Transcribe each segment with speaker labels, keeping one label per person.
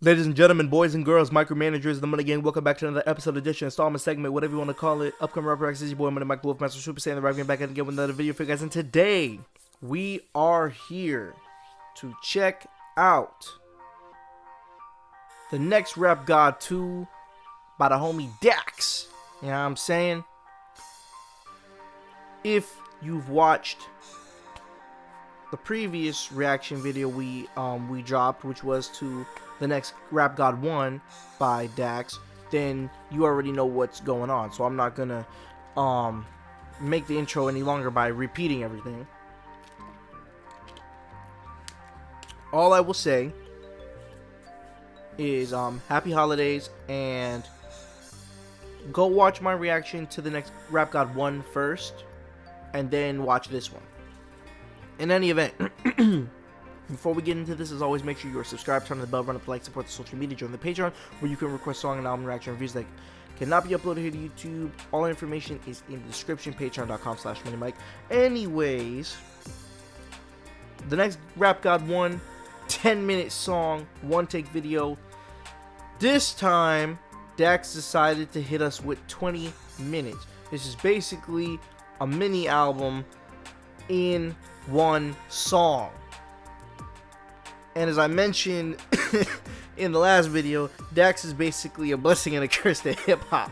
Speaker 1: Ladies and gentlemen, boys and girls, micromanagers, the Money Gang, welcome back to another episode, edition, installment, segment, whatever you want to call it. Upcoming rapper X is your boy, Money Mike, the Wolfmaster, Super Saiyan, the Rap Game, back again with another video for you guys. And today, we are here to check out the next Rap God 2 by the homie Dax. You know what I'm saying? If you've watched the previous reaction video we dropped, which was to the next Rap God 1 by Dax, then you already know what's going on. So I'm not gonna make the intro any longer by repeating everything. All I will say is happy holidays, and go watch my reaction to the next Rap God 1 first, and then watch this one. In any event, before we get into this, as always, make sure you are subscribed, turn on the bell, run up the like, support the social media, join the Patreon, where you can request song and album reaction reviews that cannot be uploaded here to YouTube. All information is in the description, patreon.com/moneymike. Anyways, the next Rap God 1, 10-minute song, one-take video. This time, Dax decided to hit us with 20 minutes. This is basically a mini album in one song. And as I mentioned in the last video, Dax is basically a blessing and a curse to hip-hop.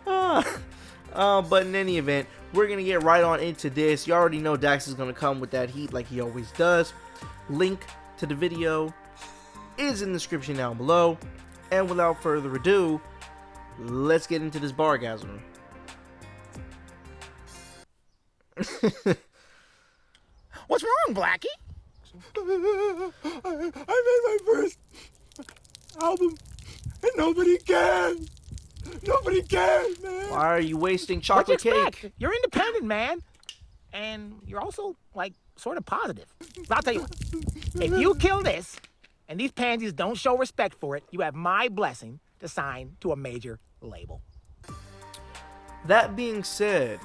Speaker 1: But in any event, we're going to get right on into this. You already know Dax is going to come with that heat like he always does. Link to the video is in the description down below. And without further ado, let's get into this bargasm.
Speaker 2: What's wrong, Blackie?
Speaker 3: I made my first album and nobody cares. Nobody cares, man.
Speaker 1: Why are you wasting
Speaker 2: What you
Speaker 1: chocolate
Speaker 2: expect?
Speaker 1: cake?
Speaker 2: You're independent, man. And you're also, like, sort of positive. But I'll tell you what. If you kill this, and these pansies don't show respect for it, you have my blessing to sign to a major label.
Speaker 1: That being said,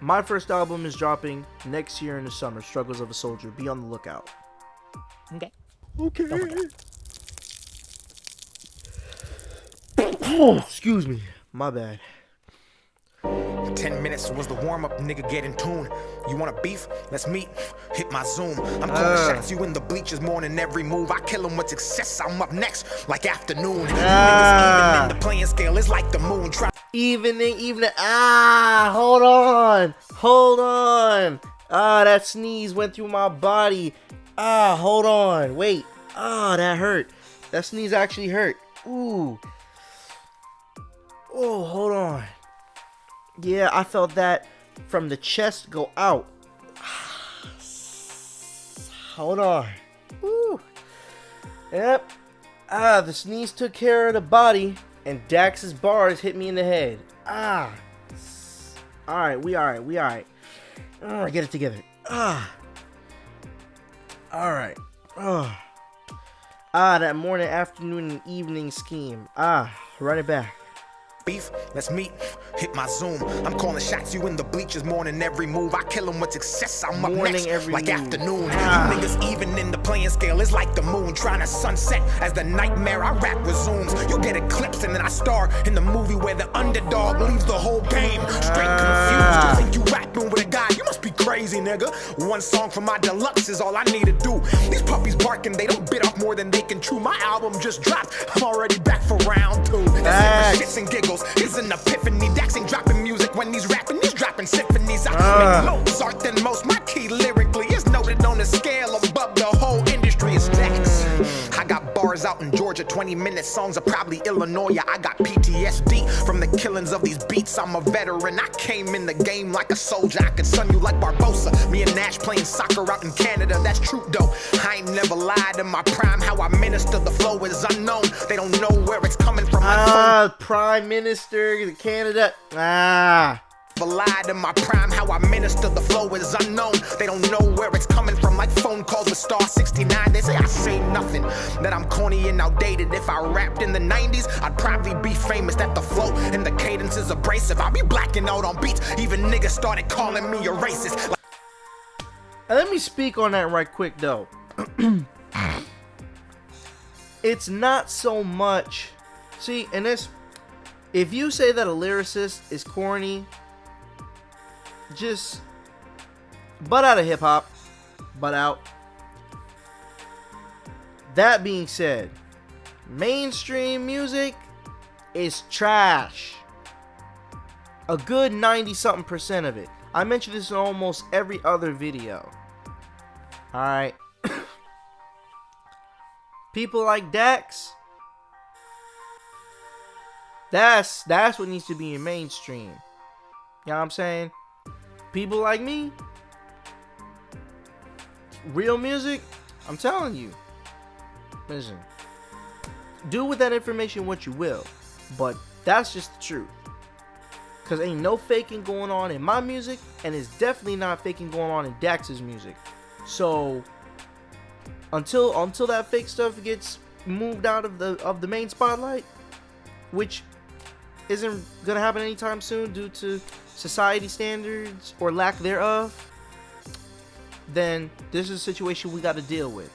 Speaker 1: my first album is dropping next year in the summer, Struggles of a Soldier. Be on the lookout.
Speaker 2: Okay?
Speaker 3: Okay.
Speaker 2: Don't forget.
Speaker 1: Oh, excuse me. My bad.
Speaker 4: 10 minutes was the warm-up, nigga, get in tune. You want a beef? Let's meet. Hit my Zoom. I'm calling shots, you in the bleachers more than every move. I kill him with success, I'm up next, like afternoon. Niggas even in the playing scale, it's like the moon. Try
Speaker 1: Evening. Hold on. That sneeze went through my body. Hold on. Wait. That hurt. That sneeze actually hurt. Ooh. Oh, hold on. Yeah, I felt that from the chest go out. Hold on. Woo. Yep. The sneeze took care of the body, and Dax's bars hit me in the head. Alright, we alright. Get it together. Alright. That morning, afternoon, and evening scheme. Run it back.
Speaker 4: beef, let's meet. Hit my Zoom. I'm calling shots, you in the bleachers more than every move. I kill him with success, I'm up next, like afternoon. You niggas even in the playing scale, it's like the moon trying to sunset as the nightmare I rap resumes. You get eclipsed and then I star in the movie where the underdog leaves the whole game straight confused. You think you rapping with a guy, you must be crazy, nigga. One song for my deluxe is all I need to do. These puppies barking, they don't bit off more than they can chew. My album just dropped, I'm already back for round 2. That's shits and giggles, it's an epiphany. Dax ain't dropping music when he's rapping, he's dropping symphonies. I make Mozart than most, my key lyrically is noted on a scale above the whole industry. It's Dax. I got bars out in Georgia, 20-minute songs are probably Illinois. I got PTSD from the killings of these beats. I'm a veteran, I came in the game like a soldier. I can sun you like Barbosa. Me and Nash playing soccer out in Canada, that's true though. I ain't never lied in my prime, how I minister the flow is unknown. They don't know where it's coming from.
Speaker 1: Prime Minister of Canada.
Speaker 4: Lied in my prime, how I minister the flow is unknown. They don't know where it's coming from, like phone calls with Star 69. They say I say nothing, that I'm corny and outdated. If I rapped in the 90s, I'd probably be famous. That the flow and the cadence is abrasive. I be blacking out on beats, even niggas started calling me a racist.
Speaker 1: Let me speak on that right quick though. it's not so much. See, and this, if you say that a lyricist is corny, just butt out of hip hop, butt out. That being said, mainstream music is trash. A good 90-something% of it. I mention this in almost every other video. Alright. People like Dax, that's what needs to be in mainstream. You know what I'm saying? People like me, real music, I'm telling you. Listen, do with that information what you will, but that's just the truth. Cause ain't no faking going on in my music, and it's definitely not faking going on in Dax's music. So until that fake stuff gets moved out of the main spotlight, which isn't gonna happen anytime soon due to society standards or lack thereof, then this is a situation we got to deal with.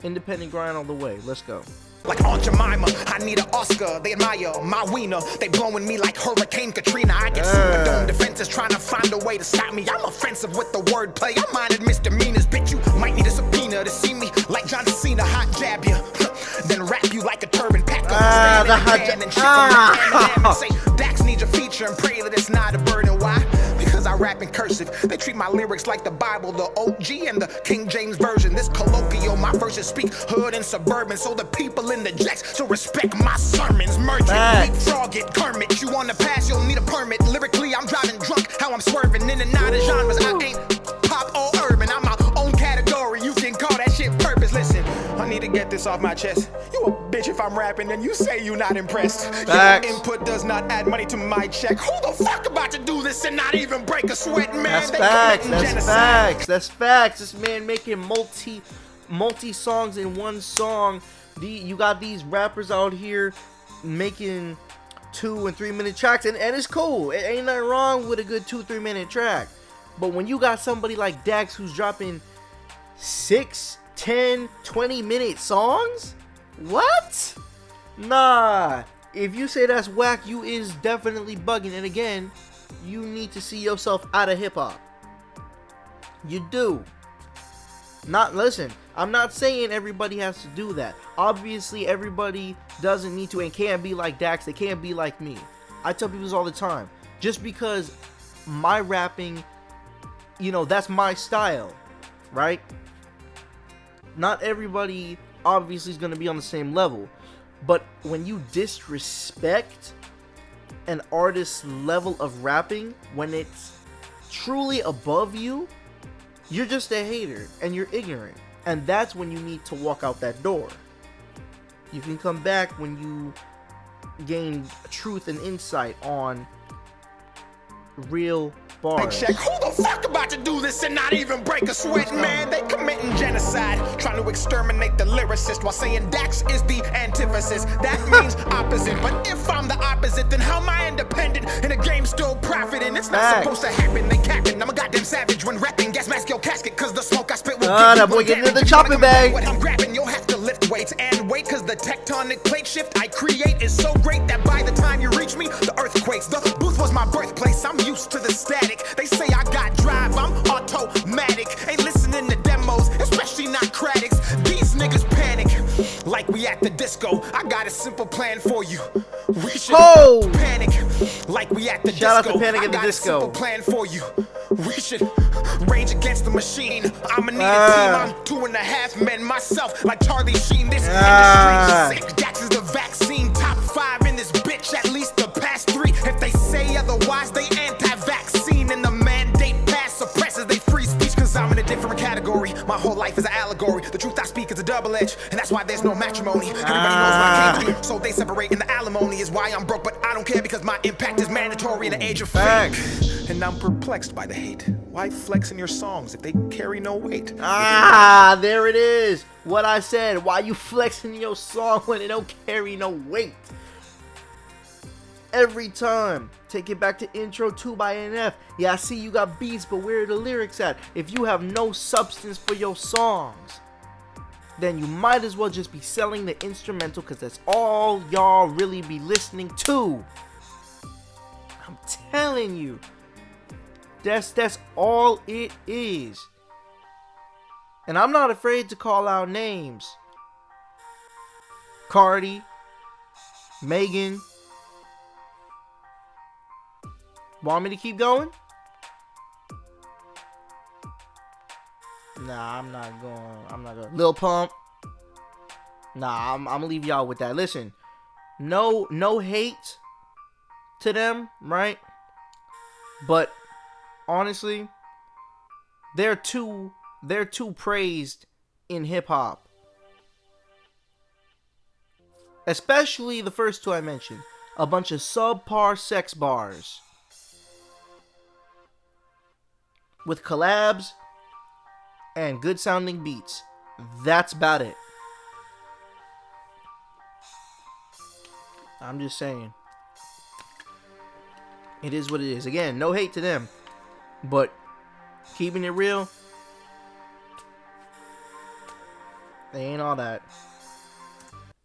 Speaker 1: Independent grind all the way. Let's go.
Speaker 4: Like Aunt Jemima, I need an Oscar. They admire my wiener. They blowing me like Hurricane Katrina. I get super dome defenses trying to find a way to stop me. I'm offensive with the wordplay. I minded misdemeanors. Bitch, you might need a subpoena to see me like John Cena. Hot jab you, then wrap you like a turban. Pack up the hot jab and say Dax needs a feature and pray that it's not a burden. Why? Because I rap in cursive. They treat my lyrics like the Bible, the OG and the King James Version. This colloquial, my verses speak hood and suburban, so the people in the jacks so respect my sermons. Merchant, frog it, Kermit. You on the pass, you'll need a permit. Lyrically, I'm driving drunk. How I'm swerving in and out of genres. I ain't pop or urban. I'm my own category. You can call that shit purpose. Listen, I need to get this off my chest. You a bitch if I'm rapping and you say you not impressed. Your input does not add money to my check. Who the fuck about to do this and not even break a sweat, man?
Speaker 1: That's facts. That's facts. That's facts. This man making multi songs in one song. You got these rappers out here making 2 and 3 minute tracks, and it's cool. It ain't nothing wrong with a good 2-3 minute track. But when you got somebody like Dax who's dropping 6, 10, 20 minute songs, what? Nah. If you say that's whack, you is definitely bugging. And again, you need to see yourself out of hip hop. You do. Listen, I'm not saying everybody has to do that. Obviously, everybody doesn't need to and can't be like Dax. They can't be like me. I tell people this all the time. Just because my rapping, that's my style, right? Not everybody obviously is going to be on the same level. But when you disrespect an artist's level of rapping, when it's truly above you, you're just a hater and you're ignorant. And that's when you need to walk out that door. You can come back when you gain truth and insight on real bars.
Speaker 4: Check. Who the fuck about to do this and not even break a sweat, man? They committing genocide, trying to exterminate the lyricist while saying Dax is the antithesis. That means opposite. But if I'm the opposite, then how am I independent and the game still profiting? It's not supposed to happen. They capping. I'm a goddamn savage when rapping. Gas mask your casket, cause the smoke I spit will
Speaker 1: that boy getting in the chopping bag.
Speaker 4: What I'm grabbing, you'll have to lift weights and wait, cause the tectonic plate shift I create is so great that by the time you reach me, the earth quakes. The booth was my birthplace. I'm used to the static. They say I got drive, I'm automatic. Ain't listening to demos, especially not critics. These niggas panic like we at the disco. I got a simple plan for you. We should panic like we at the disco.
Speaker 1: Shout out to Panic at the
Speaker 4: I got
Speaker 1: Disco.
Speaker 4: a simple plan for you. We should rage against the machine. I'ma need a team. I'm 2.5 men myself, like Charlie Sheen. This industry's sick. Dax is the vaccine. Top 5 in this bitch, at least the past 3. If they say otherwise, they anti-vaccine. And the mandate pass suppresses they free speech. Cause I'm in a different category. My whole life is an allegory. The truth I speak is a double edge, and that's why there's no matrimony. Everybody knows what I came to do, so they separate. And the alimony is why I'm broke, but I don't care because my impact is mandatory in the age of fame. And I'm perplexed by the hate. Why flex in your songs if they carry no weight?
Speaker 1: There it is. What I said. Why you flexing in your song when it don't carry no weight? Every time. Take it back to intro 2 by NF. Yeah, I see you got beats, but where are the lyrics at? If you have no substance for your songs, then you might as well just be selling the instrumental, because that's all y'all really be listening to. I'm telling you. That's all it is. And I'm not afraid to call out names. Cardi, Megan. Want me to keep going? Nah, I'm not going. Lil Pump. Nah, I'm gonna leave y'all with that. Listen, no hate to them, right? But honestly, they're too praised in hip hop. Especially the first two I mentioned. A bunch of subpar sex bars. With collabs and good sounding beats. That's about it. I'm just saying. It is what it is. Again, no hate to them. But keeping it real, they ain't all that.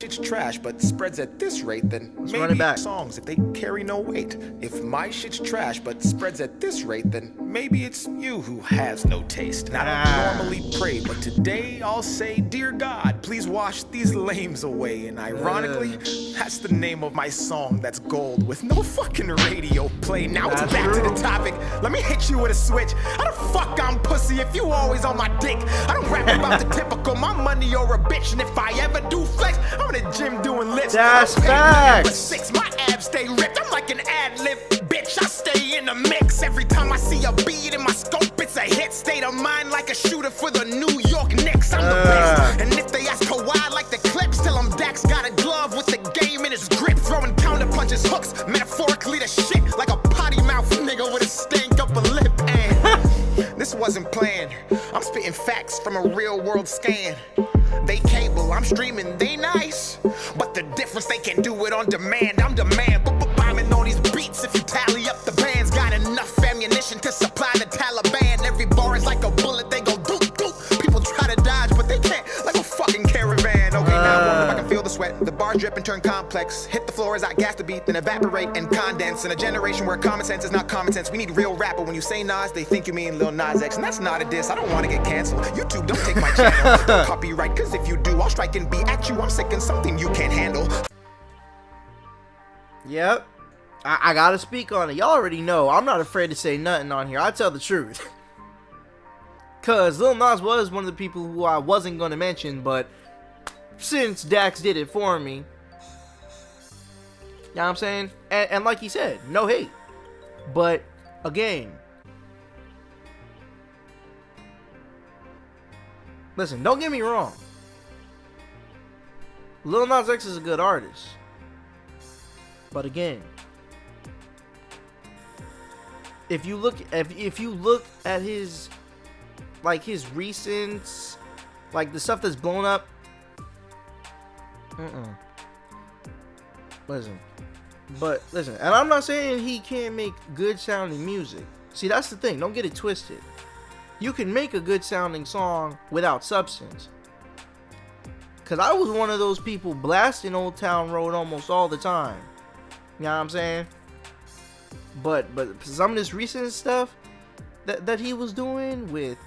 Speaker 4: It's trash, but spreads at this rate, then maybe songs if they carry no weight. If my shit's trash, but spreads at this rate, then maybe it's you who has no taste. And I don't normally pray, but today I'll say, dear God, please wash these lames away. And ironically, that's the name of my song that's gold with no fucking radio play. Now it's back to the topic. Let me hit you with a switch. How the fuck I'm pussy if you always on my dick? I don't rap about the typical, my money or a bitch. And if I ever do flex, I'm in the gym doing lifts.
Speaker 1: That's facts.
Speaker 4: 6, my abs stay ripped. I'm like an ad-lib bitch. I stay in the mix. Every time I see a beat in my scope, it's a hit. State of mind like a shooter for the New York Knicks. I'm the best. And if they ask Kawhi like the clips, tell them Dax got a glove with the game in his grip. Throwing counter punches, hooks, metaphorically the shit. Like a potty mouth nigga with a stank up a lip. And this wasn't planned. I'm spitting facts from a real world scan. They cable, I'm streaming, they nice. But the difference, they can do it on demand. I'm demand, bombing on these beats. If you tally up the bands, got enough ammunition to supply the Taliban. Every bar is like a bullet, they go doop doop. People try to dodge, but they can't, like a fucking caravan. Okay, now I wonder if I can feel the sweat. The bar drip and turn complex. Hit the floor as I gas the beat, then evaporate and condense. In a generation where common sense is not common sense, we need real rap. But when you say Nas, they think you mean Lil Nas X. And that's not a diss, I don't want to get canceled. YouTube, don't take my channel. Don't copyright, cause if you do, I'll strike and be at you. I'm sick and something you can't handle.
Speaker 1: Yep. I gotta speak on it. Y'all already know I'm not afraid to say nothing on here. I tell the truth. Cause Lil Nas was one of the people who I wasn't gonna mention, but since Dax did it for me, you know what I'm saying? And like he said, no hate. But again, listen, don't get me wrong. Lil Nas X is a good artist. But again, if you look at his his recent, like the stuff that's blown up, listen, and I'm not saying he can't make good sounding music. See, that's the thing, don't get it twisted. You can make a good sounding song without substance. Cause I was one of those people blasting Old Town Road almost all the time. You know what I'm saying? But some of this recent stuff that he was doing with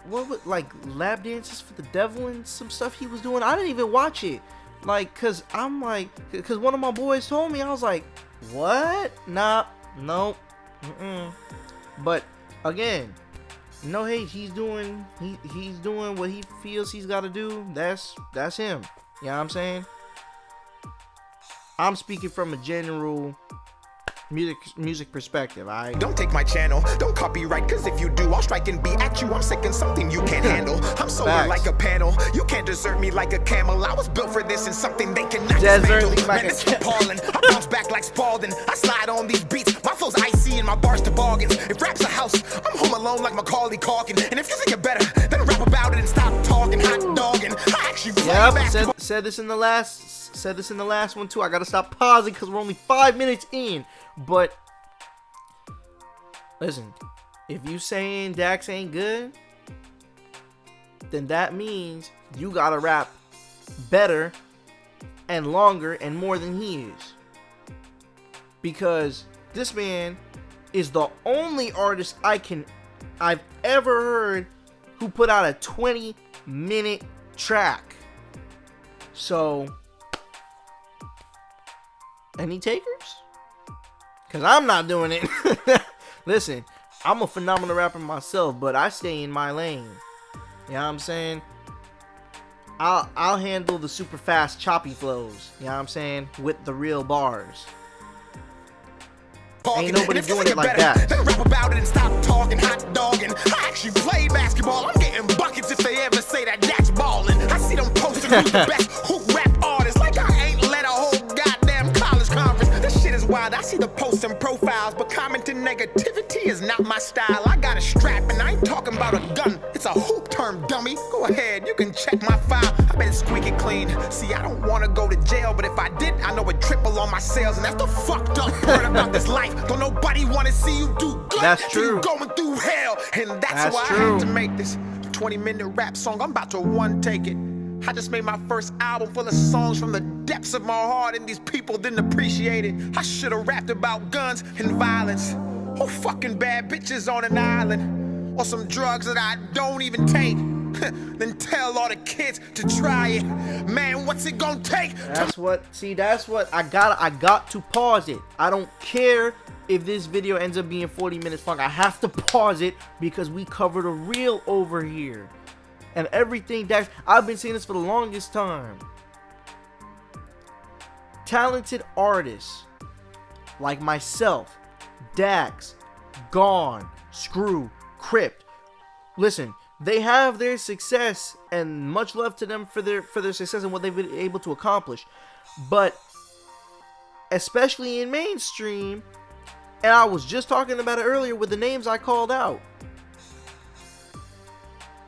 Speaker 1: what was, like, lap dances for the devil and some stuff he was doing, I didn't even watch it. Like, cause one of my boys told me, I was like, what? Nah, nope, But again, no hate. He's doing what he feels he's got to do. That's him. You know what I'm saying? I'm speaking from a general music perspective.
Speaker 4: Don't take my channel, don't copyright, cause if you do, I'll strike and be at you. I'm sick and something you can't handle. I'm solar like a panel, you can't desert me like a camel. I was built for this and something they cannot dismantle. Man, this is appalling. I bounce back like Spalding. I slide on these beats, my flow's icy and my bars toboggans. If rap's a house, I'm home alone like Macaulay Culkin. And if you think it better, then rap about it and stop talking hot dogging. I actually play basketball.
Speaker 1: Said this in the last one too. I gotta stop pausing because we're only 5 minutes in. But listen, if you saying Dax ain't good, then that means you gotta rap better and longer and more than he is. Because this man is the only artist I've ever heard who put out a 20-minute track. So, any takers? Because I'm not doing it. Listen, I'm a phenomenal rapper myself, but I stay in my lane. You know what I'm saying? I'll handle the super fast choppy flows. You know what I'm saying? With the real bars. Ain't nobody doing it like that.
Speaker 4: Then rap about it and stop talking hot dogging. I actually play basketball. I'm getting buckets if they ever say that that's ballin'. I see them posting who's the best hoop rap artist. Like I ain't led a whole goddamn college conference. This shit is wild. I see the posts and profiles, but commenting negativity is not my style. I got a strap and I ain't talking about a gun. It's a hoop term, dummy. Go ahead, you can check my file. I better squeak it clean. See, I don't wanna go to jail, but if I did, I know it'd triple on my sales. And that's the fucked up part about this life. Don't nobody wanna see you do good.
Speaker 1: That's true.
Speaker 4: You going through hell, and that's why
Speaker 1: true.
Speaker 4: I had to make this 20-minute rap song. I'm about to one take it. I just made my first album full of songs from the depths of my heart, and these people didn't appreciate it. I should have rapped about guns and violence, or fucking bad bitches on an island, or some drugs that I don't even take. Then tell all the kids to try it. Man, what's it gonna take?
Speaker 1: That's what I got to pause it. I don't care if this video ends up being 40 minutes long. I have to pause it because we covered a reel over here. And everything that I've been saying this for the longest time. Talented artists like myself, Dax, Gone, Screw, Crypt. Listen, they have their success, and much love to them for their success and what they've been able to accomplish. But especially in mainstream, and I was just talking about it earlier with the names I called out.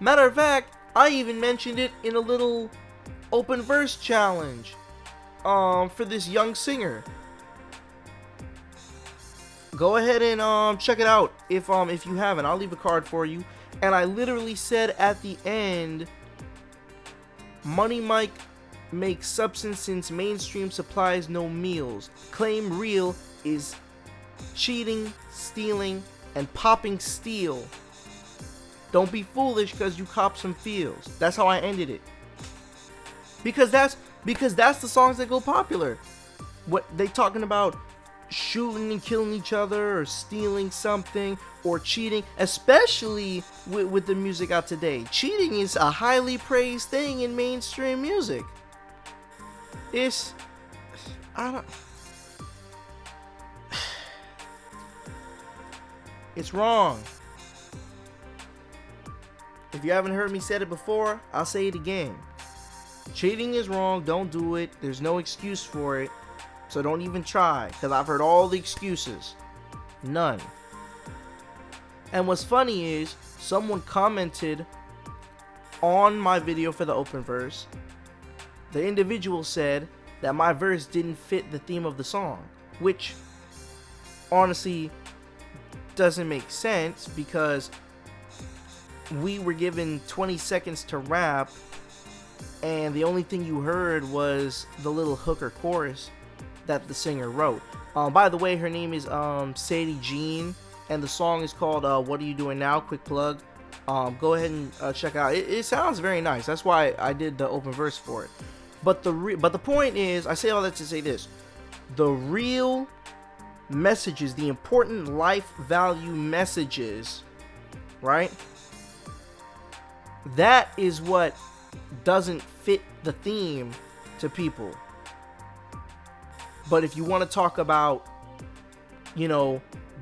Speaker 1: Matter of fact, I even mentioned it in a little open verse challenge for this young singer. Go ahead and check it out if you haven't. I'll leave a card for you. And I literally said at the end, Money Mike makes substance since mainstream supplies no meals. Claim real is cheating, stealing, and popping steel. Don't be foolish because you cop some feels. That's how I ended it. Because that's the songs that go popular. What they talking about, shooting and killing each other, or stealing something, or cheating, especially with the music out today. Cheating is a highly praised thing in mainstream music. It's wrong. If you haven't heard me say it before, I'll say it again. Cheating is wrong. Don't do it. There's no excuse for it. So don't even try, because I've heard all the excuses. None. And what's funny is, someone commented on my video for the open verse. The individual said that my verse didn't fit the theme of the song, which honestly doesn't make sense, because we were given 20 seconds to rap, and the only thing you heard was the little hook or chorus that the singer wrote. By the way, her name is Sadie Jean, and the song is called What Are You Doing Now? Quick plug. Go ahead and check it out. It sounds very nice. That's why I did the open verse for it. But the point is, I say all that to say this: the real messages, the important life value messages, right? That is what doesn't fit the theme to people. But if you want to talk about,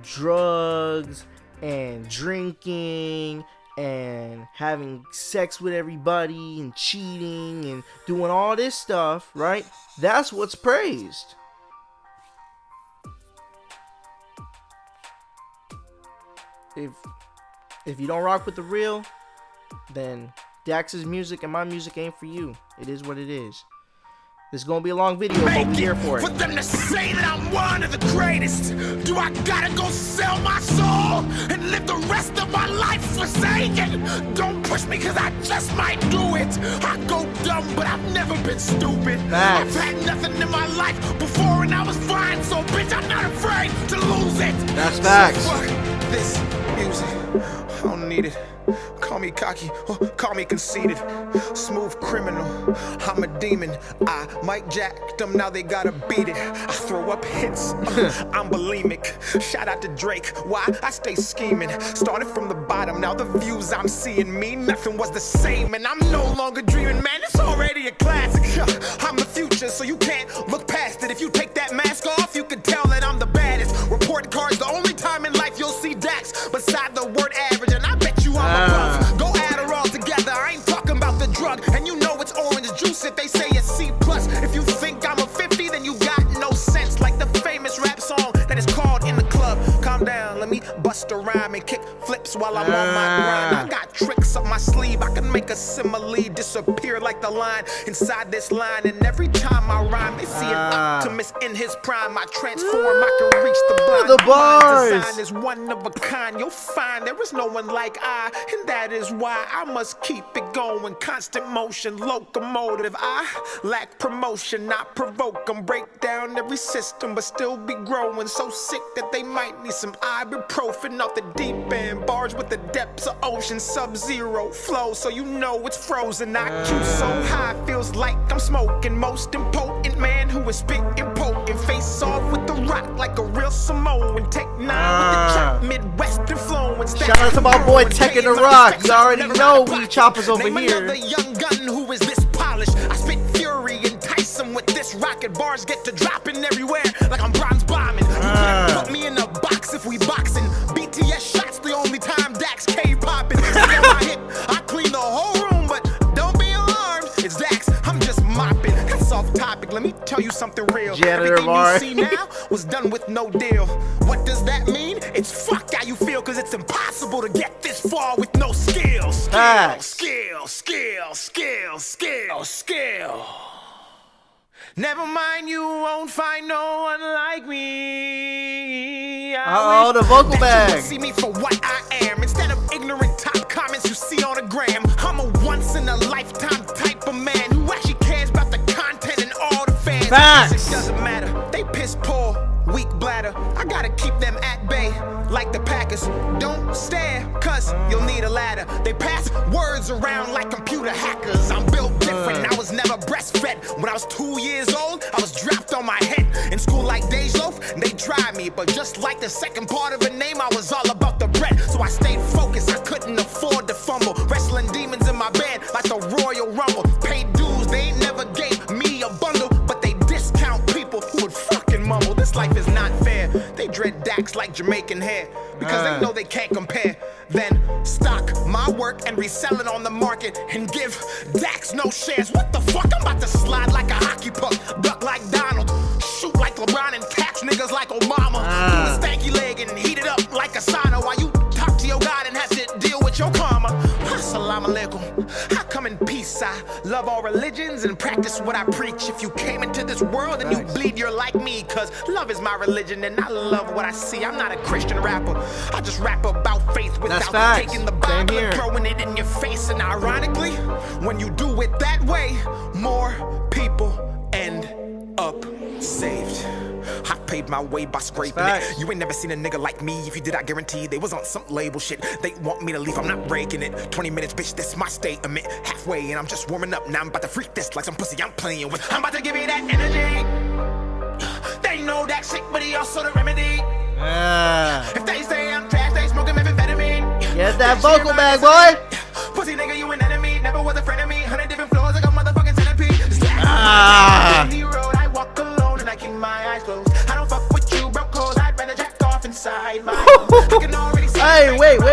Speaker 1: drugs and drinking and having sex with everybody and cheating and doing all this stuff, right? That's what's praised. If you don't rock with the real, then Dax's music and my music ain't for you. It is what it is. This is gonna be a long video, but we're here for
Speaker 4: For
Speaker 1: it.
Speaker 4: them to say that I'm one of the greatest, do I gotta go sell my soul and live the rest of my life forsaken? Don't push me, cause I just might do it. I go dumb, but I've never been stupid.
Speaker 1: Facts.
Speaker 4: I've had nothing in my life before and I was fine, so bitch, I'm not afraid to lose it.
Speaker 1: That's facts.
Speaker 4: So fuck this music, I don't need it. Call me cocky, or call me conceited. Smooth criminal, I'm a demon. I might jack them, now they gotta beat it. I throw up hits, I'm bulimic. Shout out to Drake, why? I stay scheming. Started from the bottom, now the views I'm seeing mean nothing was the same. And I'm no longer dreaming, man, it's already a classic. I'm the future, so you can't look past it. If you take that mask off, you can tell that I'm the baddest. Report cards, the only time in life you'll see Dax beside the word average, and I bet you I'm above. Go add her all together, I ain't talking about the drug. And you know it's orange juice if they say it's C+. If you think I'm a 50, then you got no sense. Like the famous rap song that is called In the Club. Calm down, let me bust a rhyme and kick flips while I'm on my grind. I got tricks up my sleeve, I can make a simile disappear like the line inside this line. And every time I rhyme, they see an optimist in his prime. I transform, I can reach the blind.
Speaker 1: The bars.
Speaker 4: My design is one of a kind, you'll find there is no one like I. And that is why I must keep it going. Constant motion, locomotive. I lack promotion, I provoke them. Break down every system, but still be growing. So sick that they might need some ibuprofen off the deep end. Bars with the depths of ocean, sub-zero flow, so you know it's frozen. IQ so high, feels like I'm smoking. Most impotent man who is spitting potent. Face off with the rock like a real Samoan. Take 9 with the chop, Midwestern flowing.
Speaker 1: Shout out to my boy Tech in the Rock. You already know we choppers over
Speaker 4: Name
Speaker 1: here.
Speaker 4: another young gun who is this polished. I spit fury, entice him with this rocket. Bars get to dropping everywhere like I'm bronze bombing. You can't put me in a box if we boxing. BTS shots the only time Dax cave popping. Stay on my hip, I clean the whole room, but don't be alarmed. It's Dax, I'm just mopping. That's off topic. Let me tell you something real.
Speaker 1: Janitor
Speaker 4: Everything
Speaker 1: bar.
Speaker 4: you see now was done with no deal. What does that mean? It's fuck how you feel, cause it's impossible to get this far with no skill. Skill. Never mind, you won't find no one like me.
Speaker 1: Uh-oh, the vocal
Speaker 4: that
Speaker 1: bag.
Speaker 4: you would see me for what I am instead of ignorant top comments you see on the gram. I'm a once-in-a-lifetime type of man who actually cares about the content and all the fans.
Speaker 1: Facts.
Speaker 4: It doesn't matter. They piss poor, weak bladder. I gotta keep them at bay like the Packers. Don't stare, cause you'll need a ladder. They pass words around like computer hackers. I'm built different. I was never breastfed. When I was 2 years old, I was dropped on my head. In school like Dej Loaf, they tried me. But just like the second part of a name, I was all about the bread. So I stayed focused, I couldn't afford to fumble. Wrestling demons in my bed like the Royal Rumble. Paid dues, they ain't never gave me a bundle. But they discount people who would fucking mumble. This life is not fair. They dread Dax like Jamaican hair because they know they can't compare. Then stock my work and resell it on the market and give Dax no shares. What the fuck? I'm about to slide like a hockey puck, duck like Donald, shoot like LeBron and tax niggas like Obama. Do a stanky leg and heat it up like a sauna while you talk to your God and have to deal with your karma. Assalamu alaikum. I come in peace. I love all religions and practice what I preach. If you came into this world and you bleed, you're like me, cause love is my religion and I love what I see. I'm not a Christian rapper. I just rap about faith without taking the Bible and throwing it in your face. And ironically, when you do it that way, more people end up saved. I paid my way by scraping it. You ain't never seen a nigga like me. If you did, I guarantee they was on some label shit. They want me to leave, I'm not breaking it. 20 minutes, bitch, that's my statement. Halfway, and I'm just warming up. Now I'm about to freak this like some pussy I'm playing with. I'm about to give you that energy. They know that shit, but he also the remedy. If they say I'm trash, they smoking methamphetamine.
Speaker 1: Get that vocal bag, boy.
Speaker 4: Pussy nigga, you an enemy. Never was a friend of me. 100 different floors like a motherfucking centipede. On the road, I walk alone and I keep my eyes closed. I don't fuck with you, bro, cause I'd rather jack off inside my home. I can already see.
Speaker 1: Hey, wait. What?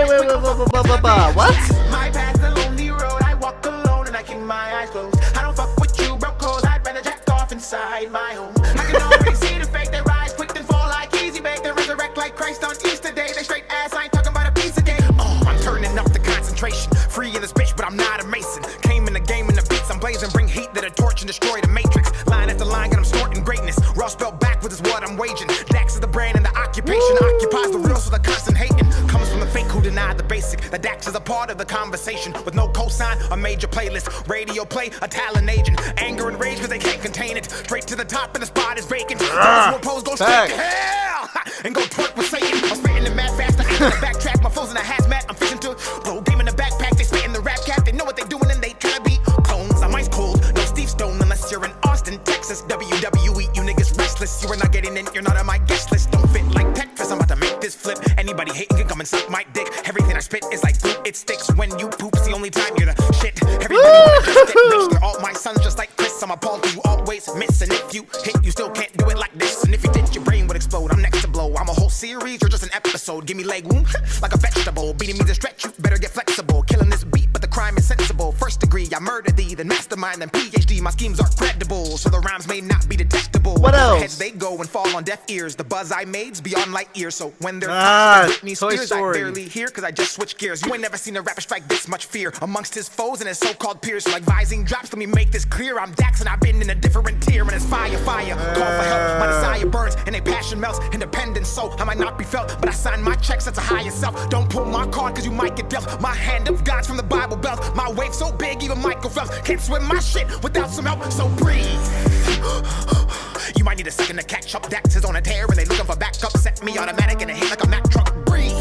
Speaker 4: My path's a lonely road. I walk alone and I keep my eyes closed. I don't fuck with you, bro, cause I'd rather jack off inside my home. I can already see the fake. They rise quick and fall like easy bake. They resurrect like Christ on Easter Day. They straight ass. I ain't talking about a piece of cake. I'm turning up the concentration. Free in this bitch, but I'm not a mason. Came in the game in the beats. I'm blaze and bring heat that'll torch and destroy the matrix. Line after line, got 'em snorting greatness. Raw spelled backwards is what I'm waging. Dax is the brand and the occupation. Occupies the real, so the constant hating comes from the fake who deny the basic. The Dax is a part of the conversation with no cosign, a major playlist. Radio play, a talent agent. Anger and rage because they can't contain it. Straight to the top and the spot is vacant. Those who oppose go straight to hell and go twerk with Satan. I'm spitting the mad fast, I in the backtrack. My foes in a hazmat, I'm fishing to blow game in the backpack. They spit in the rap cap, they know what they doing and they try to be clones. I'm ice cold, no Steve Stone unless you're in Austin, Texas. WWE, you niggas restless. You are not getting in, you're not on my guest list. Don't fit like Tetris, I'm about to make this flip. Anybody hating can come and suck my dick. Everything I spit is like glue, it sticks when you poop. It's the only time you're the shit. Everybody wanna just get rich. They're all my sons just like Chris. I'm appalled you always miss. And if you hit, you still can't do it like this. And if you did, your brain would explode. I'm next to blow. I'm a whole series, you're just an episode. Give me leg wound like a vegetable. Beating me to stretch, you better get flexible. Killing this beat, but the crime is sensible. First degree, I murder thee, then mastermind, then PhD. My schemes are credible, so the rhymes may not be detectable.
Speaker 1: What else?
Speaker 4: Heads they go and fall on deaf ears. The buzz I made's beyond light years. So when they're Britney
Speaker 1: Toy
Speaker 4: Spears,
Speaker 1: Story.
Speaker 4: I barely hear because I just switch gears. You ain't never seen a rapper strike this much fear amongst his foes and his so-called peers. Like vising drops, let me make this clear. I'm Dax and I've been in a different tier. And it's fire, fire. Call for help. My desire burns and a passion melts. Independent, so I might not be felt, but I sign my checks. That's a higher self. Don't pull my card because you might get dealt. My hand of God's from the Bible Belt. My wave so big, even Michael Phelps can't swim my shit without some help. So breathe. You might need a second to catch up. Dax is on a tear and they looking for backup. Set me automatic and it hit like a Mack truck. Breathe.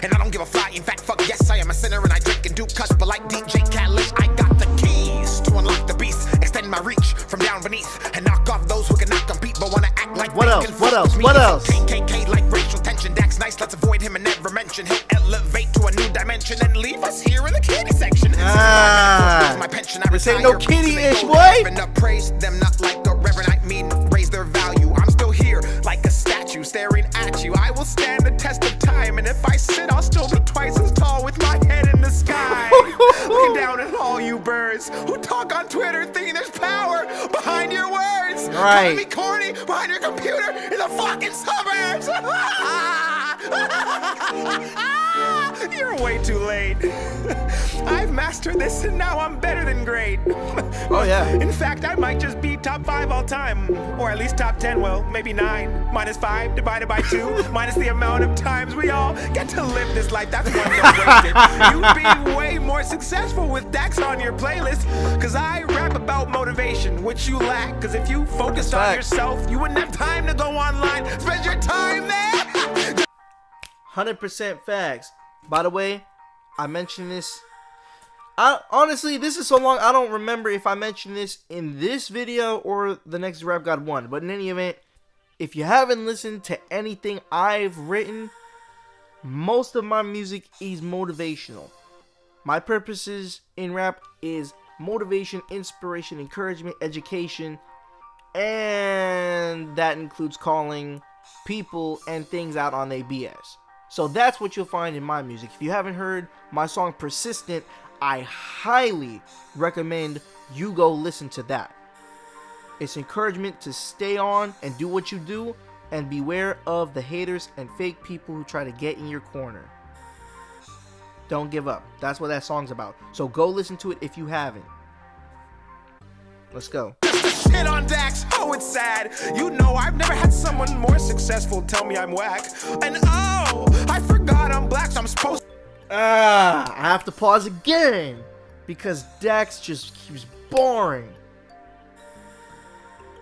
Speaker 4: And I don't give a fly. In fact, fuck yes, I am a sinner and I drink and do cuss. But like DJ Khaled, I got the keys to unlock the beast. Extend my reach from down beneath and knock off those who cannot compete but wanna act like
Speaker 1: What
Speaker 4: they
Speaker 1: else?
Speaker 4: can
Speaker 1: What
Speaker 4: fuck
Speaker 1: else?
Speaker 4: with me.
Speaker 1: What else?
Speaker 4: KKK like racial tension. Dax nice, let's avoid him and never mention. He'll elevate to a new dimension and leave us here in the kitty section. My pension, I
Speaker 1: this ain't no
Speaker 4: retire,
Speaker 1: kitty-ish,
Speaker 4: so they go
Speaker 1: boy.
Speaker 4: there and up, praise them not like a reverend. I mean, raise their value. I'm still here like a statue staring at you. I will stand the test of time, and if I sit, I'll still be twice as tall with my head in the sky. Looking down at all you birds who talk on Twitter thinking there's power behind your words.
Speaker 1: Right.
Speaker 4: Trying to be corny behind your computer in the fucking suburbs. You're way too late. I've mastered this and now I'm better than great.
Speaker 1: Oh yeah.
Speaker 4: In fact, I might just be top 5 all time. Or at least top 10, well, maybe 9. Minus 5 divided by 2. Minus the amount of times we all get to live this life. That's one don't waste it. You'd be way more successful with Dax on your playlist. Cause I rap about motivation, which you lack. Cause if you focused on yourself, you wouldn't have time to go online. Spend your time there.
Speaker 1: 100% facts. By the way, I mentioned this. Honestly, this is so long, I don't remember if I mentioned this in this video or the next Rap God 1. But in any event, if you haven't listened to anything I've written, most of my music is motivational. My purposes in rap is motivation, inspiration, encouragement, education, and that includes calling people and things out on their BS. So that's what you'll find in my music. If you haven't heard my song Persistent, I highly recommend you go listen to that. It's encouragement to stay on and do what you do, and beware of the haters and fake people who try to get in your corner. Don't give up. That's what that song's about. So go listen to it if you haven't. Let's go.
Speaker 4: Shit on Dax, oh it's sad. You know I've never had someone more successful tell me I'm whack. And oh, I forgot I'm black, so I'm supposed.
Speaker 1: I have to pause again because Dax just keeps boring.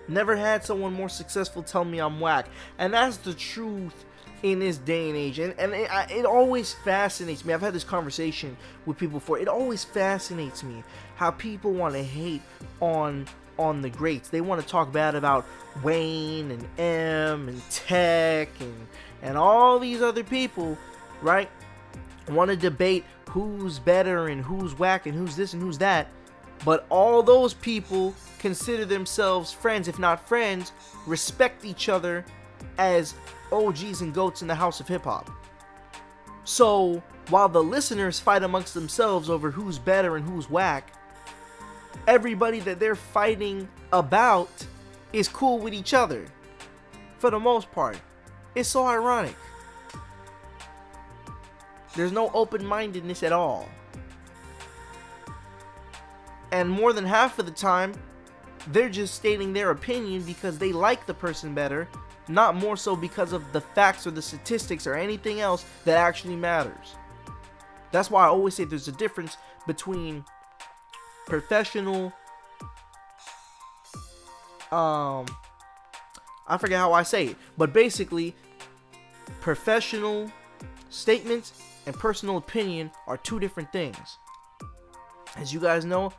Speaker 1: Never had someone more successful tell me I'm whack, and that's the truth in this day and age. And it always fascinates me. I've had this conversation with people before. It always fascinates me how people want to hate on the greats. They want to talk bad about Wayne and M and Tech and all these other people, right? Want to debate who's better and who's whack and who's this and who's that. But all those people consider themselves friends, if not friends, respect each other as OGs and GOATs in the house of hip-hop. So, while the listeners fight amongst themselves over who's better and who's whack, everybody that they're fighting about is cool with each other. For the most part. It's so ironic. There's no open-mindedness at all. And more than half of the time, they're just stating their opinion because they like the person better, not more so because of the facts or the statistics or anything else that actually matters. That's why I always say there's a difference between professional, I forget how I say it, but basically, professional statements and personal opinion are two different things. As you guys know,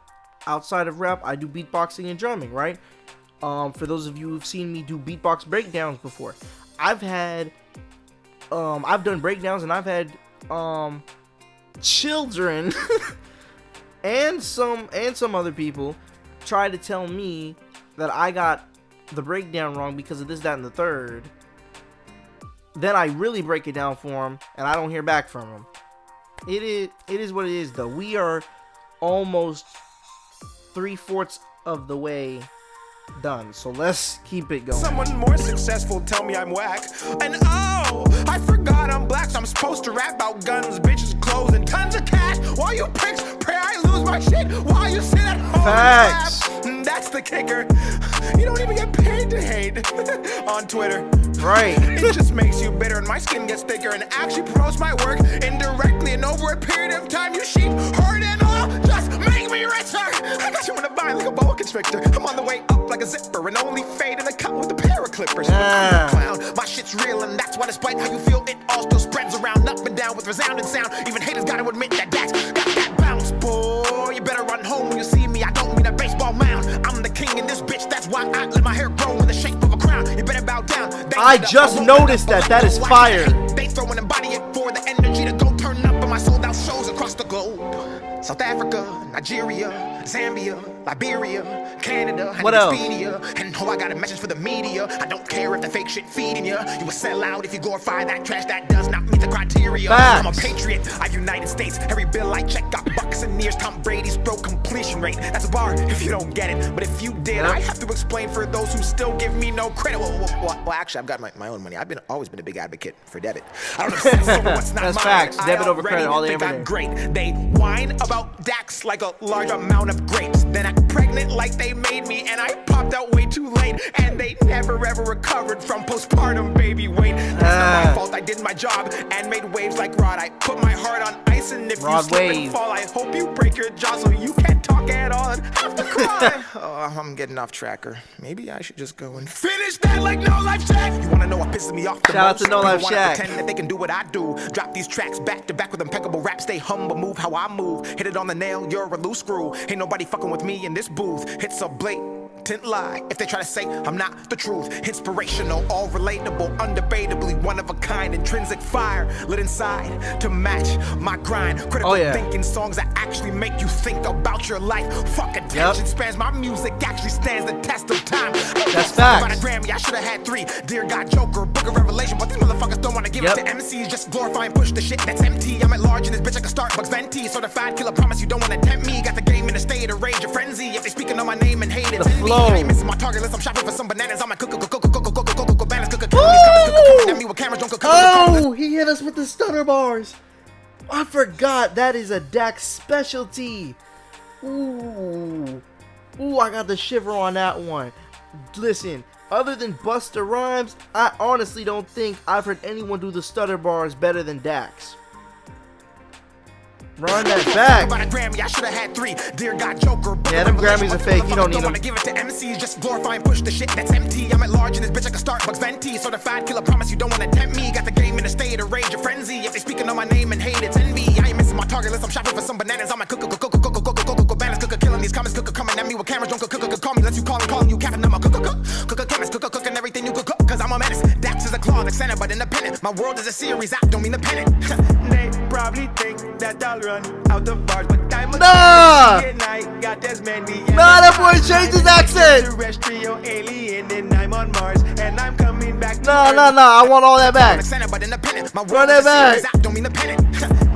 Speaker 1: outside of rap, I do beatboxing and drumming, right? For those of you who've seen me do beatbox breakdowns before, I've done breakdowns, and I've had children and some other people try to tell me that I got the breakdown wrong because of this, that, and the third. Then I really break it down for them, and I don't hear back from them. It is what it is, though. We are almost 3/4 of the way done, so let's keep it going.
Speaker 4: Someone more successful tell me I'm whack, and oh, I forgot I'm black, so I'm supposed to rap about guns, bitches, clothes, and tons of cash. While you pricks pray I lose my shit, while you sit at home
Speaker 1: Facts.
Speaker 4: and laugh. That's the kicker. You don't even get paid to hate on Twitter.
Speaker 1: Right.
Speaker 4: It just makes you bitter, and my skin gets thicker, and actually promotes my work indirectly. And over a period of time, you sheep hurt and all just make me richer. I got you in a bind like a boa constrictor. I'm on the way up like a zipper, and only fade in the cut with a pair of clippers. I'm a clown. My shit's real, and that's why, despite how you feel, it all still spreads around, up and down with resounding sound. Even haters gotta admit that that's got that bounce, boy. You better run home when you see me. I don't mean a baseball mound. I'm the king in this bitch. That's why I let my hair grow in the shape of a crown. You better bow down.
Speaker 1: I just noticed that. That is fire.
Speaker 4: They throw and embody it for the energy to go turn up on my sold out shows across the globe. South Africa, Nigeria, Zambia, Liberia, Canada, and
Speaker 1: what else?
Speaker 4: Expedia. And oh, I got a message for the media. I don't care if the fake shit feeding you. You will sell out if you glorify that trash that does not meet the criteria.
Speaker 1: Facts.
Speaker 4: I'm a patriot. I'm United States. Every bill I check got bucks and years. Tom Brady's throw completion rate. That's a bar if you don't get it. But if you did, I have to explain for those who still give me no credit. Well, actually, I've got my own money. I've always been a big advocate for debit. I don't obsess over what's not
Speaker 1: That's
Speaker 4: mine.
Speaker 1: facts. Debit over credit all day, every
Speaker 4: I'm
Speaker 1: day.
Speaker 4: great. They whine about Dax like a large amount of grapes. Then act pregnant like they made me, and I popped out way too late. And they never ever recovered from postpartum baby weight. That's not my fault. I did my job and made waves like Rod. I put my heart on ice, and if you slip and fall, I hope you break your jaw so you can't talk at all and have to cry. Oh, I'm getting off track, or maybe I should just go and finish that like No Life Shack. You wanna know what pisses me off the
Speaker 1: Shout out
Speaker 4: most?
Speaker 1: to No Life
Speaker 4: People
Speaker 1: Shack.
Speaker 4: wanna pretend that they can do what I do. Drop these tracks back to back with impeccable rap. Stay humble, move how I move. Hit it on the nail, you're a loose screw. Ain't nobody fucking with me in this booth. It's a blatant lie if they try to say I'm not the truth. Inspirational, all relatable, undebatably one of a kind. Intrinsic fire lit inside to match my grind. Critical thinking songs that actually make you think about your life. Fuck attention spans. My music actually stands the test of time.
Speaker 1: That's facts.
Speaker 4: About a Grammy, I should have had 3. Dear God, Joker, Book of Revelation, but these motherfuckers don't want to give it to MCs. Just glorify and push the shit that's empty. I'm at large in this bitch like a Starbucks venti. Certified killer, promise you don't want to tempt me. Got the game in a state of rage or frenzy. If they speaking on my name and hate it,
Speaker 1: the flow.
Speaker 4: I ain't missing my target list. I'm shopping for some bananas. I'm a
Speaker 1: Oh, he hit us with the stunner bars. I forgot that is a Dax specialty. Ooh, I got the shiver on that one. Listen, other than Busta Rhymes, I honestly don't think I've heard anyone do the stutter bars better than Dax. Run that back.
Speaker 4: About a Grammy, I should have had 3. Dear God, Joker.
Speaker 1: Yeah, them Grammys are fake. You don't need them.
Speaker 4: I give it to MCs, just glorify and push the shit that's empty. I'm at large in this bitch like a Starbucks venti. Certified killer, promise you don't want to tempt me. Got the game in a state of rage or frenzy. If they speaking on my name and hate, it's envy. I ain't missing my target list. I'm shopping for some bananas. I'm a bananas, killing these comments, coming at me with cameras. Don't call me, let you calling you capping. I'm a chemist, cooking everything you cook, cause I'm a menace. Dax is a claw, center, but independent. My world is a series, I don't mean a pennant. They probably think that I'll run out of bars, but I'm a got as many.
Speaker 1: That boy changed his accent.
Speaker 4: Terrestrial alien, and I'm on Mars, and I'm coming back.
Speaker 1: No, I want all that back.
Speaker 4: Center, but independent. My
Speaker 1: Run
Speaker 4: world
Speaker 1: it
Speaker 4: is a series,
Speaker 1: back.
Speaker 4: I don't mean a pennant.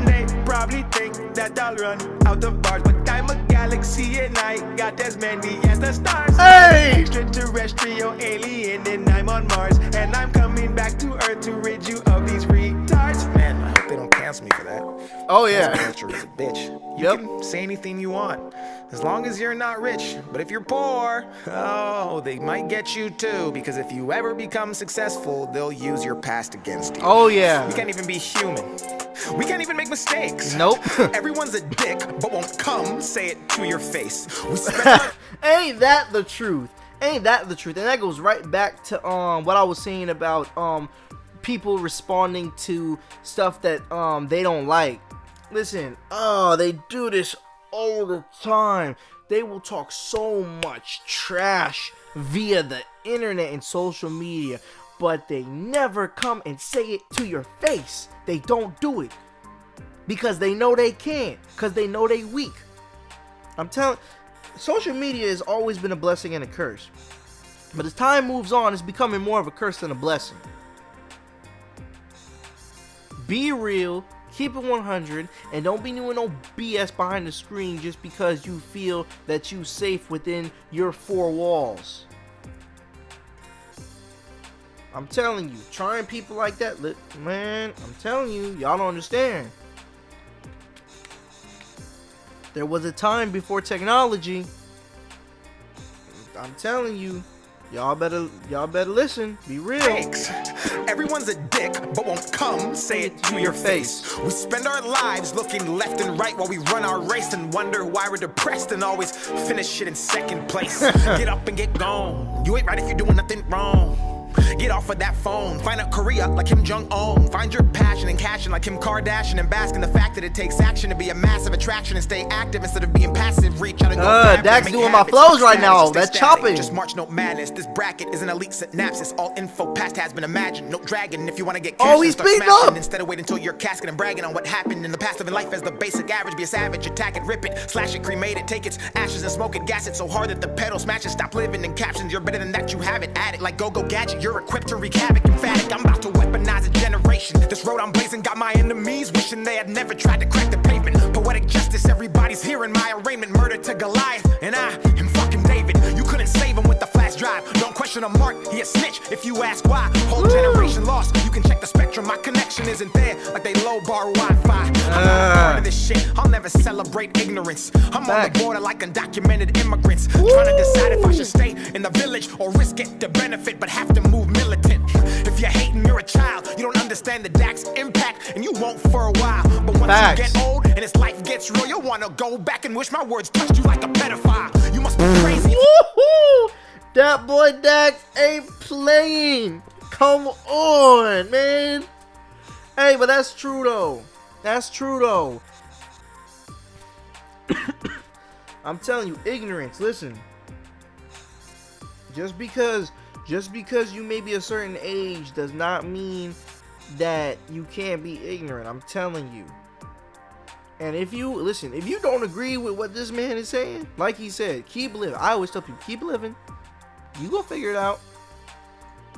Speaker 4: They probably think that I'll run out of bars, but I'm a galaxy, and I got as many as the stars.
Speaker 1: Hey!
Speaker 4: Extraterrestrial alien, and I'm on Mars, and I'm coming back to Earth to rid you of these retards. Man, I hope they don't cancel ask me for that.
Speaker 1: Oh yeah.
Speaker 4: Culture is a bitch. You can say anything you want, as long as you're not rich. But if you're poor, oh, they might get you too. Because if you ever become successful, they'll use your past against you.
Speaker 1: Oh yeah.
Speaker 4: We can't even be human. We can't even make mistakes.
Speaker 1: Nope.
Speaker 4: Everyone's a dick, but won't come say it to your face. We spend
Speaker 1: Ain't that the truth? Ain't that the truth? And that goes right back to what I was saying about people responding to stuff that they don't like. Listen, they do this all the time. They will talk so much trash via the internet and social media, but they never come and say it to your face. They don't do it because they know they can't, because they know they weak. I'm telling, social media has always been a blessing and a curse, but as time moves on, it's becoming more of a curse than a blessing. Be real, keep it 100, and don't be doing no BS behind the screen just because you feel that you're safe within your four walls. I'm telling you, trying people like that, man, I'm telling you, y'all don't understand. There was a time before technology. I'm telling you, y'all better listen. Be real.
Speaker 4: Everyone's a dick, but won't come say it to your face. We spend our lives looking left and right while we run our race and wonder why we're depressed and always finish shit in second place. Get up and get gone. You ain't right if you're doing nothing wrong. Get off of that phone, find a career like Kim Jong-un. Find your passion and cashing like Kim Kardashian, and bask in the fact that it takes action to be a massive attraction and stay active instead of being passive. Reach out and go
Speaker 1: Dax doing my flows right now. That chopping.
Speaker 4: Just march, no madness. This bracket is an elite synapses. All info past has been imagined. No dragon. If you want to get cash,
Speaker 1: he's speeding up.
Speaker 4: Instead of waiting until you're casket and bragging on what happened in the past of life as the basic average. Be a savage, attack it, rip it, slash it, cremate it, take its ashes and smoke it, gas it so hard that the pedal smashes. Stop living in captions. You're better than that. You have it. Add it like go-go gadget. You're equipped to wreak havoc. Emphatic, I'm about to weaponize a generation. This road I'm blazing got my enemies wishing they had never tried to crack the pavement. Poetic justice, everybody's hearing my arraignment. Murder to Goliath, and I am fucking David. You couldn't save him with the flash drive. Don't question a mark, he a snitch if you ask why. Whole generation lost, you can check the spectrum. My connection isn't there like they low bar Wi-Fi. I'm not part of this shit, I'll never celebrate ignorance. I'm on the border like undocumented immigrants. Trying to decide if I should stay in the village or risk it to benefit, but have to move militant. If you're hating, you're a child. You don't understand the Dax impact, and you won't for a while. But once you get old and this life gets real, you'll want to go back and wish my words touched you like a pedophile. You must be crazy.
Speaker 1: Woohoo! That boy Dax ain't playing. Come on, man. Hey, but that's true though. That's true though. I'm telling you, ignorance. Listen. Just because you may be a certain age does not mean that you can't be ignorant. I'm telling you. And if you don't agree with what this man is saying, like he said, keep living. I always tell people, keep living. You go figure it out.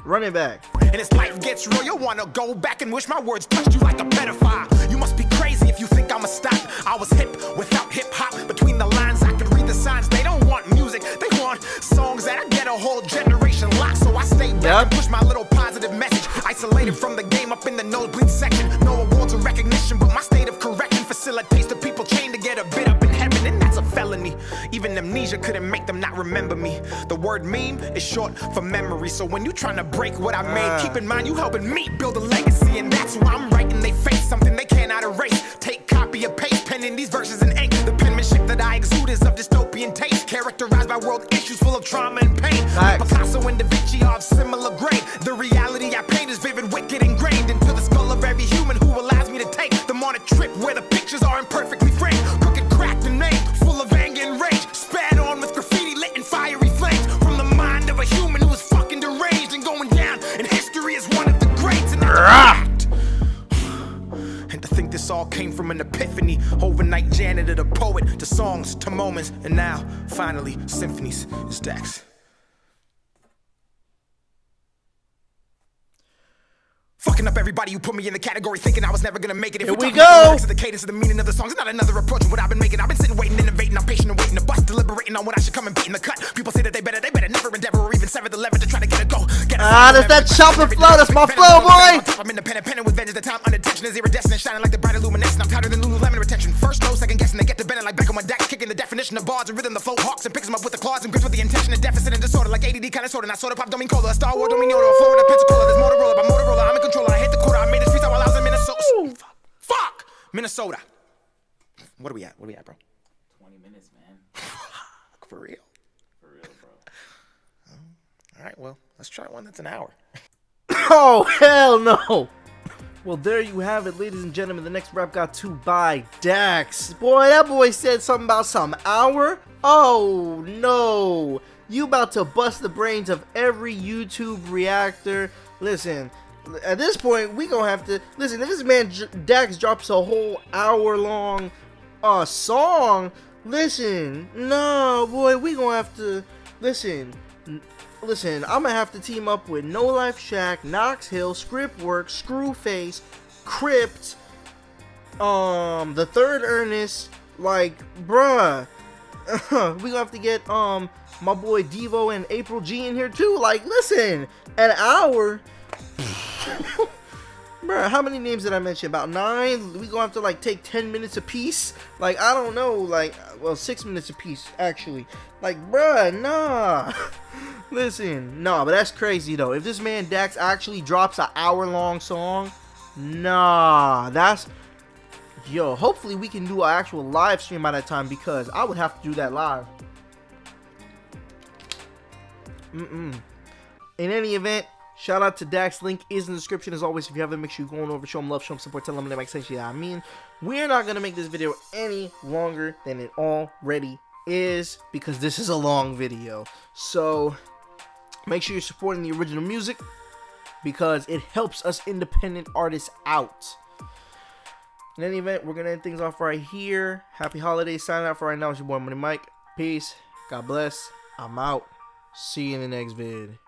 Speaker 1: Run it back.
Speaker 4: And as life gets real, you'll want to go back and wish my words touched you like a pedophile. You must be crazy if you think I'ma stop. I was hip without hip-hop. Between the lines, I could read the signs. They don't want music, they want songs that I get a whole generation locked. So I stay back and push my little positive message. Isolated from the game up in the nosebleed section. No awards or recognition, but my state of correction facilitates the people chained to get a bit up in heaven. And that's a felony. Even amnesia couldn't make them not remember me. The word meme is short for memory. So when you trying to break what I made, keep in mind you helping me build a legacy. And that's why I'm writing they face something they cannot erase. Take copy or paste, penning these verses in ink. The penmanship that I exude is of dystopian taste, characterized by world issues full of trauma and pain. Picasso and Da Vinci are of similar grain. The reality I paint is vivid, wicked, ingrained into the skull of every human who allows me to take them on a trip where the pictures are imperfectly framed. Crooked, cracked, and maimed, full of anger and rage. Spat on with graffiti lit in fiery flames. From the mind of a human who is fucking deranged and going down in history as one of the greats. And and to think this all came from an epiphany. Overnight janitor to poet, to songs, to moments, and now, finally, symphonies. It's Dax. Fucking up everybody who put me in the category, thinking I was never gonna make it. If
Speaker 1: Here we
Speaker 4: go.
Speaker 1: go.
Speaker 4: The lyrics of the cadence of the meaning of the songs, it's not another approach of what I've been making. I've been sitting, waiting, innovating. I'm patient and waiting to bust, deliberating on when I should come and beat in the cut. People say that they better never endeavor or even sever the lever to try to get a go. Get a
Speaker 1: Ah, that's that chopper flow. That's my flow, boy.
Speaker 4: I'm independent with vengeance. The time unintention is iridescent, shining like the bright illumination. I'm tighter than Lululemon retention. First low, second guessing. They get to bending like Beckham on decks, kicking the definition of bars and rhythm. The flow hawks and picks them up with the claws and grips with the intention of deficit and disorder. Like ADD kind of sorta. Not soda pop, don't mean cola. A Star Wars, don't mean Yoda. A Florida, Pensacola. There's Motorola by Motorola. I'm in control. I hit the quarter. I made this freestyle while I was in Minnesota. Fuck! Minnesota. What are we at? What are we at, bro?
Speaker 5: 20 minutes, man.
Speaker 4: For real?
Speaker 5: For real, bro.
Speaker 4: All right, well, let's try one that's an hour.
Speaker 1: Oh, hell no. Well, there you have it, ladies and gentlemen. The next rap got 2 by Dax. Boy, that boy said something about some hour. Oh, no. You about to bust the brains of every YouTube reactor. Listen, at this point, we gonna have to... Listen, if this man Dax drops a whole hour-long song, listen, no, boy, we gonna have to... Listen, I'm gonna have to team up with No Life Shack, Knox Hill, Scriptwork, Screwface, Crypt, the Third Ernest, like, bruh. We gonna have to get my boy Devo and April G in here too. Like, listen, an hour. Bruh, how many names did I mention? About 9. We gonna have to like take 10 minutes a piece. Like, I don't know, like, well, 6 minutes a piece actually. Like, bruh, nah. Listen, no, but that's crazy though. If this man Dax actually drops an hour-long song, nah, that's... Yo, hopefully we can do an actual live stream by that time, because I would have to do that live. In any event, shout out to Dax. Link is in the description as always. If you haven't, make sure you go on over, show him love, show him support, tell him that makes sense. Yeah, I mean, we're not gonna make this video any longer than it already is, because this is a long video. So make sure you're supporting the original music, because it helps us independent artists out. In any event, we're gonna end things off right here. Happy holidays. Signing out for right now. It's your boy Money Mike. Peace. God bless. I'm out. See you in the next vid.